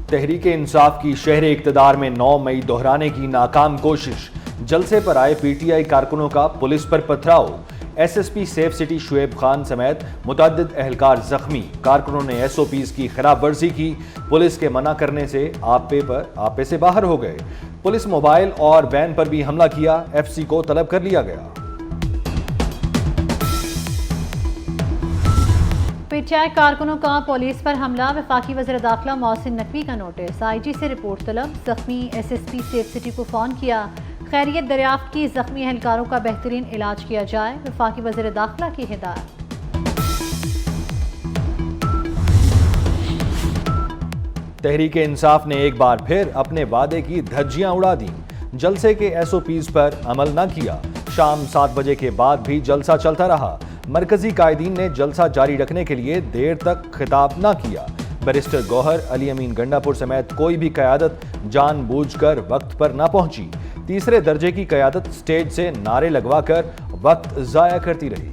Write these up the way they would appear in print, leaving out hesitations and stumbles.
تحریک انصاف کی شہر اقتدار میں 9 مئی دہرانے کی ناکام کوشش، جلسے پر آئے پی ٹی آئی کارکنوں کا پولیس پر پتھراؤ، S S P safe city Shoaib Khan سمیت متعدد اہلکار زخمی، کارکنوں نے ایس او پیز کی خلاف ورزی کی، پولیس کے منع کرنے سے آپے سے باہر ہو گئے، پولیس موبائل اور وین پر بھی حملہ کیا، ایف سی کو طلب کر لیا گیا۔ پی ٹی آئی کارکنوں کا پولیس پر حملہ، وفاقی وزیر داخلہ محسن نقوی کا نوٹس، آئی جی سے رپورٹ طلب، زخمی S S P safe city کو فون کیا، خیریت دریافت کی، زخمی اہلکاروں کا بہترین علاج کیا جائے، وفاقی وزیر داخلہ کی ہدایت۔ تحریک انصاف نے ایک بار پھر اپنے وعدے کی دھجیاں اڑا دیں، جلسے کے ایس او پیز پر عمل نہ کیا، شام 7 بجے کے بعد بھی جلسہ چلتا رہا، مرکزی قائدین نے جلسہ جاری رکھنے کے لیے دیر تک خطاب نہ کیا، بیرسٹر گوہر علی امین گنڈا پور سمیت کوئی بھی قیادت جان بوجھ کر وقت پر نہ پہنچی، تیسرے درجے کی قیادت سٹیج سے نعرے لگوا کر وقت ضائع کرتی رہی۔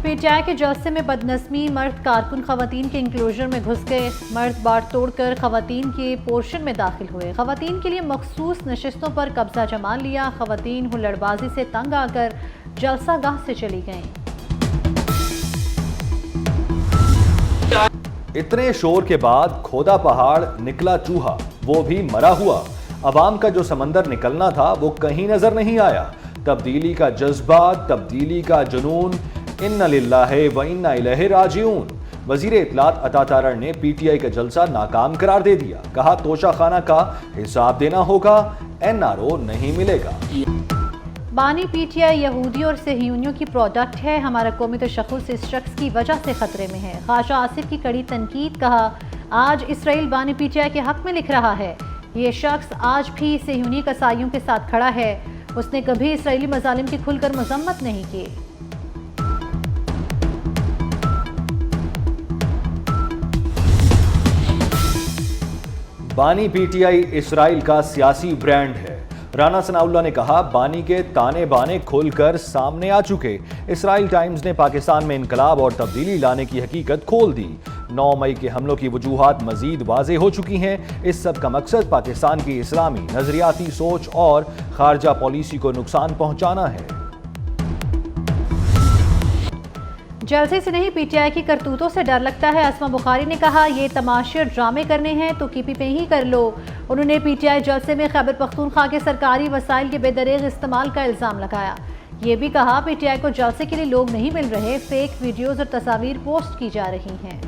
پی ٹی آئی کے جلسے میں بدنظمی، مرد کارکن خواتین کے انکلوژر میں گھس گئے، مرد بار توڑ کر خواتین کے پورشن میں داخل ہوئے، خواتین کے لیے مخصوص نشستوں پر قبضہ جما لیا، خواتین ہلڑ بازی سے تنگ آ کر جلسہ گاہ سے چلی گئیں۔ اتنے شور کے بعد کھودا پہاڑ نکلا چوہا، وہ بھی مرا ہوا، عوام کا جو سمندر نکلنا تھا وہ کہیں نظر نہیں آیا، تبدیلی کا جذبہ، تبدیلی کا جنون، اِنَّ لِلَّهِ وَإِنَّا إِلَيْهِ راجعون۔ وزیر اطلاعات عطا تارڑ نے پی ٹی آئی کا جلسہ ناکام قرار دے دیا، کہا توشہ خانہ کا حساب دینا ہوگا، این آر او نہیں ملے گا۔ بانی پی ٹی آئی یہودی اور صہیونیوں کی پروڈکٹ ہے، ہمارا قومی تشخص اس شخص کی وجہ سے خطرے میں ہے، خواجہ آصف کی کڑی تنقید، کہا آج اسرائیل بانی پی ٹی آئی کے حق میں لکھ رہا ہے، یہ شخص آج بھی صہیونی کسائیوں کے ساتھ کھڑا ہے، اس نے کبھی اسرائیلی مظالم کی کھل کر مذمت نہیں کی۔ بانی پی ٹی آئی اسرائیل کا سیاسی برانڈ ہے، رانا ثناء اللہ نے کہا بانی کے تانے بانے کھل کر سامنے آ چکے، اسرائیل ٹائمز نے پاکستان میں انقلاب اور تبدیلی لانے کی حقیقت کھول دی، 9 مئی کے حملوں کی وجوہات مزید واضح ہو چکی ہیں، اس سب کا مقصد پاکستان کی اسلامی نظریاتی سوچ اور خارجہ پالیسی کو نقصان پہنچانا ہے۔ جلسے سے نہیں پی ٹی آئی کی کرتوتوں سے ڈر لگتا ہے، اسما بخاری نے کہا یہ تماشے اور ڈرامے کرنے ہیں تو کی پی پہ ہی کر لو، انہوں نے پی ٹی آئی جلسے میں خیبر پختونخوا کے سرکاری وسائل کے بے دریغ استعمال کا الزام لگایا، یہ بھی کہا پی ٹی آئی کو جلسے کے لیے لوگ نہیں مل رہے، فیک ویڈیوز اور تصاویر پوسٹ کی جا رہی ہیں۔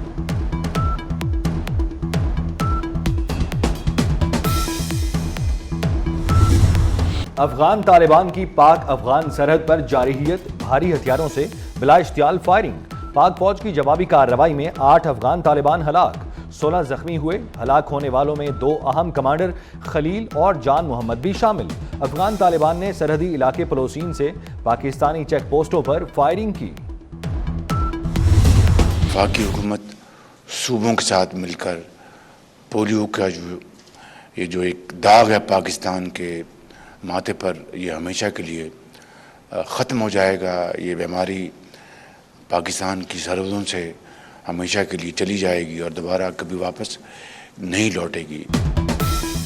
افغان طالبان کی پاک افغان سرحد پر جارحیت، بھاری ہتھیاروں سے بلا اشتعال فائرنگ، پاک فوج کی جوابی کارروائی میں 8 افغان طالبان ہلاک، 16 زخمی ہوئے، ہلاک ہونے والوں میں 2 اہم کمانڈر خلیل اور جان محمد بھی شامل، افغان طالبان نے سرحدی علاقے پلوسین سے پاکستانی چیک پوسٹوں پر فائرنگ کی۔ وفاقی حکومت صوبوں کے ساتھ مل کر پولیو کا جو ایک داغ ہے پاکستان کے ماتھے پر، یہ ہمیشہ کے لیے ختم ہو جائے گا، یہ بیماری پاکستان کی سرحدوں سے ہمیشہ کے لیے چلی جائے گی اور دوبارہ کبھی واپس نہیں لوٹے گی۔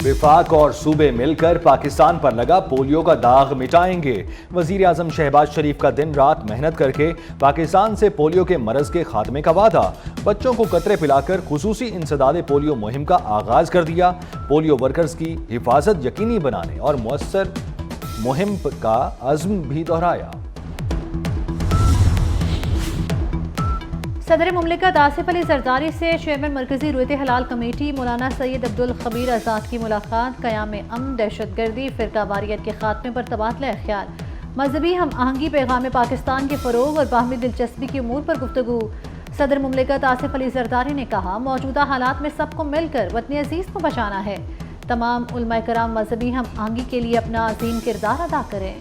وفاق اور صوبے مل کر پاکستان پر لگا پولیو کا داغ مٹائیں گے، وزیر اعظم شہباز شریف کا دن رات محنت کر کے پاکستان سے پولیو کے مرض کے خاتمے کا وعدہ، بچوں کو قطرے پلا کر خصوصی انسداد پولیو مہم کا آغاز کر دیا، پولیو ورکرز کی حفاظت یقینی بنانے اور مؤثر مہم کا عزم بھی دہرایا۔ صدر مملکت آصف علی زرداری سے چیئرمین مرکزی رویت حلال کمیٹی مولانا سید عبدالخبیر آزاد کی ملاقات، قیام امن، دہشت گردی، فرقہ واریت کے خاتمے پر تبادلہ خیال، مذہبی ہم آہنگی، پیغام پاکستان کے فروغ اور باہمی دلچسپی کے امور پر گفتگو۔ صدر مملکت آصف علی زرداری نے کہا موجودہ حالات میں سب کو مل کر وطن عزیز کو بچانا ہے، تمام علماء کرام مذہبی ہم آہنگی کے لیے اپنا عظیم کردار ادا کریں۔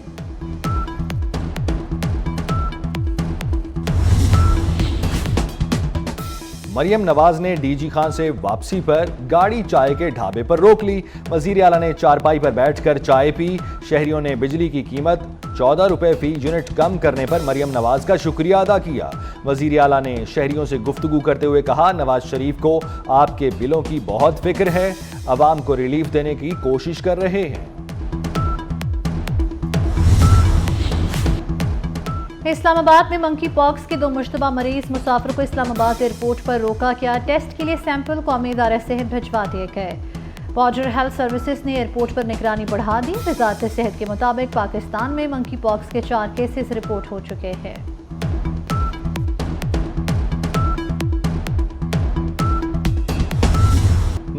مریم نواز نے ڈی جی خان سے واپسی پر گاڑی چائے کے ڈھابے پر روک لی، وزیر اعلیٰ نے چارپائی پر بیٹھ کر چائے پی، شہریوں نے بجلی کی قیمت 14 روپے فی یونٹ کم کرنے پر مریم نواز کا شکریہ ادا کیا۔ وزیر اعلیٰ نے شہریوں سے گفتگو کرتے ہوئے کہا، نواز شریف کو آپ کے بلوں کی بہت فکر ہے، عوام کو ریلیف دینے کی کوشش کر رہے ہیں۔ اسلام آباد میں منکی پاکس کے 2 مشتبہ مریض مسافروں کو اسلام آباد ایئرپورٹ پر روکا گیا۔ ٹیسٹ کے لیے سیمپل قومی ادارہ صحت بھجوا دیے گئے۔ بارڈر ہیلتھ سروسز نے ایئرپورٹ پر نگرانی بڑھا دی۔ وزارت صحت کے مطابق پاکستان میں منکی پاکس کے 4 کیسز رپورٹ ہو چکے ہیں۔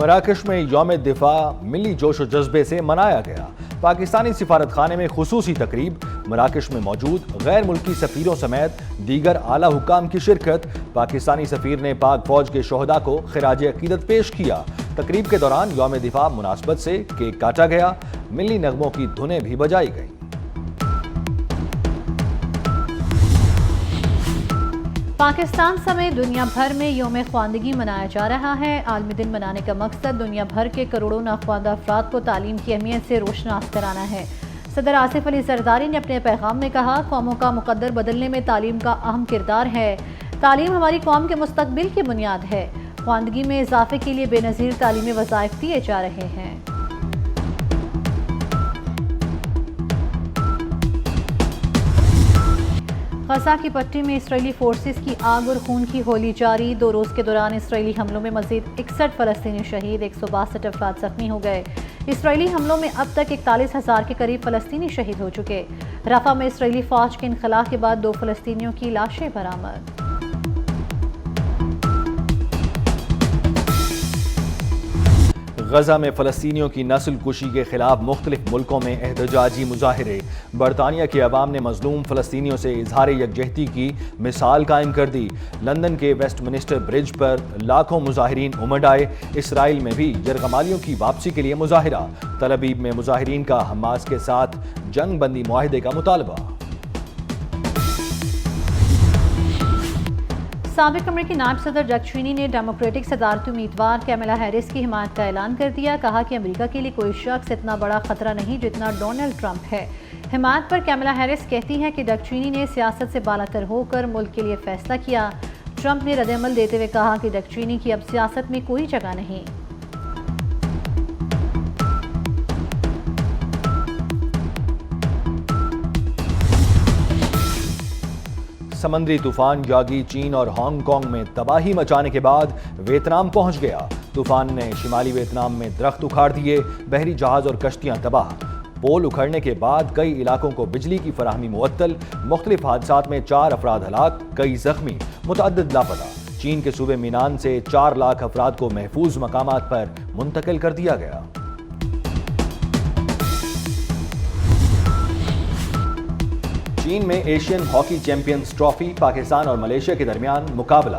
مراکش میں یوم دفاع ملی جوش و جذبے سے منایا گیا۔ پاکستانی سفارت خانے میں خصوصی تقریب، مراکش میں موجود غیر ملکی سفیروں سمیت دیگر اعلیٰ حکام کی شرکت۔ پاکستانی سفیر نے پاک فوج کے شہداء کو خراج عقیدت پیش کیا۔ تقریب کے دوران یوم دفاع مناسبت سے کیک کاٹا گیا، ملی نغموں کی دھنیں بھی بجائی گئیں۔ پاکستان سمیت دنیا بھر میں یوم خواندگی منایا جا رہا ہے۔ عالمی دن منانے کا مقصد دنیا بھر کے کروڑوں ناخواندہ افراد کو تعلیم کی اہمیت سے روشناس کرانا ہے۔ صدر آصف علی زرداری نے اپنے پیغام میں کہا، قوموں کا مقدر بدلنے میں تعلیم کا اہم کردار ہے۔ تعلیم ہماری قوم کے مستقبل کی بنیاد ہے۔ خواندگی میں اضافے کے لیے بے نظیر تعلیمی وظائف دیے جا رہے ہیں۔ غزہ کی پٹی میں اسرائیلی فورسز کی آگ اور خون کی ہولی جاری۔ 2 روز کے دوران اسرائیلی حملوں میں مزید 61 فلسطینی شہید، 162 افراد زخمی ہو گئے۔ اسرائیلی حملوں میں اب تک 41,000 کے قریب فلسطینی شہید ہو چکے۔ رفح میں اسرائیلی فوج کے انخلا کے بعد 2 فلسطینیوں کی لاشیں برآمد۔ غزہ میں فلسطینیوں کی نسل کشی کے خلاف مختلف ملکوں میں احتجاجی مظاہرے۔ برطانیہ کے عوام نے مظلوم فلسطینیوں سے اظہار یکجہتی کی مثال قائم کر دی۔ لندن کے ویسٹ منسٹر برج پر لاکھوں مظاہرین امڈ آئے۔ اسرائیل میں بھی یرغمالیوں کی واپسی کے لیے مظاہرہ۔ تل ابیب میں مظاہرین کا حماس کے ساتھ جنگ بندی معاہدے کا مطالبہ۔ سابق امریکی نائب صدر ڈک چینی نے ڈیموکریٹک صدارتی امیدوار کیملا ہیرس کی حمایت کا اعلان کر دیا۔ کہا کہ امریکہ کے لیے کوئی شخص اتنا بڑا خطرہ نہیں جتنا ڈونلڈ ٹرمپ ہے۔ حمایت پر کیملا ہیرس کہتی ہے کہ ڈک چینی نے سیاست سے بالاتر ہو کر ملک کے لیے فیصلہ کیا۔ ٹرمپ نے رد عمل دیتے ہوئے کہا کہ ڈک چینی کی اب سیاست میں کوئی جگہ نہیں۔ سمندری طوفان یاگی چین اور ہانگ کانگ میں تباہی مچانے کے بعد ویتنام پہنچ گیا۔ طوفان نے شمالی ویتنام میں درخت اکھاڑ دیے، بحری جہاز اور کشتیاں تباہ۔ پول اکھڑنے کے بعد کئی علاقوں کو بجلی کی فراہمی معطل۔ مختلف حادثات میں 4 افراد ہلاک، کئی زخمی، متعدد لاپتہ۔ چین کے صوبے مینان سے 4 لاکھ افراد کو محفوظ مقامات پر منتقل کر دیا گیا۔ چین میں Asian hockey champions trophy, Pakistan اور ملیشیا کے درمیان مقابلہ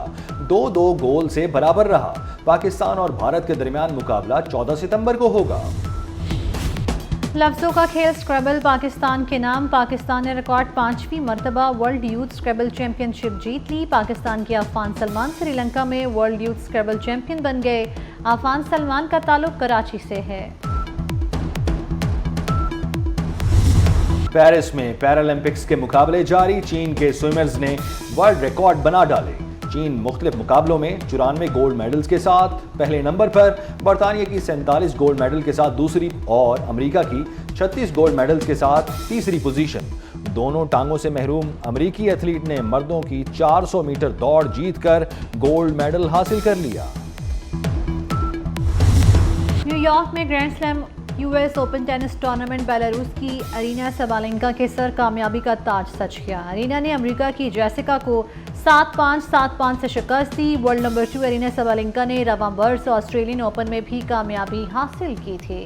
2-2 گول سے برابر رہا۔ پاکستان اور بھارت کے درمیان مقابلہ 14 ستمبر کو ہوگا۔ لفظوں کا کھیل سکریبل پاکستان کے نام۔ پاکستان نے ریکارڈ 5ویں مرتبہ ورلڈ یوتھ سکریبل چیمپئن شپ جیت لی۔ پاکستان کے عفان سلمان سری لنکا میں ورلڈ یوتھ سکریبل چیمپئن بن گئے۔ عفان سلمان کا تعلق کراچی سے ہے۔ پیرس میں پیرالمپکس کے مقابلے جاری۔ چین کے سوئمرز نے ورلڈ ریکارڈ بنا ڈالے۔ چین مختلف مقابلوں میں 94 گولڈ میڈلز کے ساتھ پہلے نمبر پر، برطانیہ کی 47 گولڈ میڈل کے ساتھ دوسری اور امریکہ کی 36 گولڈ میڈلز کے ساتھ تیسری پوزیشن۔ دونوں ٹانگوں سے محروم امریکی ایتھلیٹ نے مردوں کی 400 میٹر دوڑ جیت کر گولڈ میڈل حاصل کر لیا۔ نیو یارک میں grand slam US open tennis tournament Belarus کی ارینا سابالنکا کے سر کامیابی کا تاج سچ کیا۔ ارینا نے امریکہ کی جیسیکا کو 7-5، 7-5 سے شکست دی۔ ورلڈ نمبر 2 ارینا سابالنکا نے رواں برس آسٹریلین اوپن میں بھی کامیابی حاصل کی تھی۔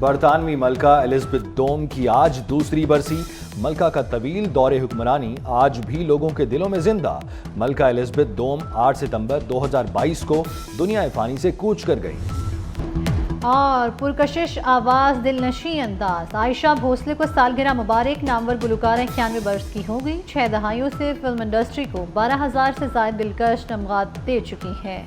برطانوی ملکہ الزبتھ دوم کی آج دوسری برسی۔ ملکہ کا طویل دور حکمرانی آج بھی لوگوں کے دلوں میں زندہ۔ ملکہ الزبتھ دوم 8 ستمبر 2022 کو دنیا فانی سے کوچ کر گئی۔ اور پرکشش آواز، دل نشیں انداز، عائشہ بھوسلے کو سالگرہ مبارک۔ نامور گلوکارہ 91 برس کی ہو گئی۔ 6 دہائیوں سے فلم انڈسٹری کو 12,000 سے زائد دلکش نمغات دے چکی ہے۔